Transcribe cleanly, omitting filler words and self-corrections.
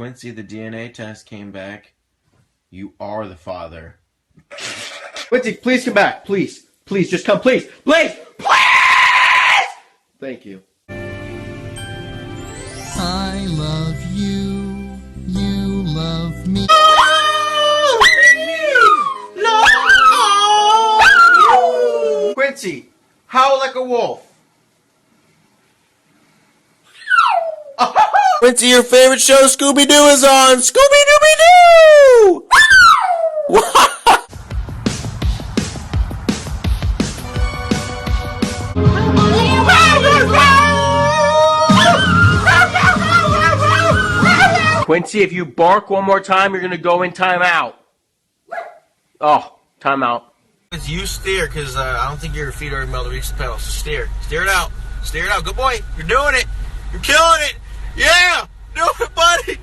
Quincy, the DNA test came back. You are the father. Quincy, please come back. Please. Please, just come. Please. Please. Please! Thank you. I love you. You love me. No! Quincy, howl like a wolf. Quincy, your favorite show, Scooby-Doo, is on! Scooby-Dooby-Doo! Quincy, if you bark one more time, you're gonna go in timeout. Oh, timeout. You steer, because I don't think your feet are able to reach the pedal. So steer. Steer it out. Steer it out. Good boy. You're doing it. You're killing it. Yeah! Do it, buddy!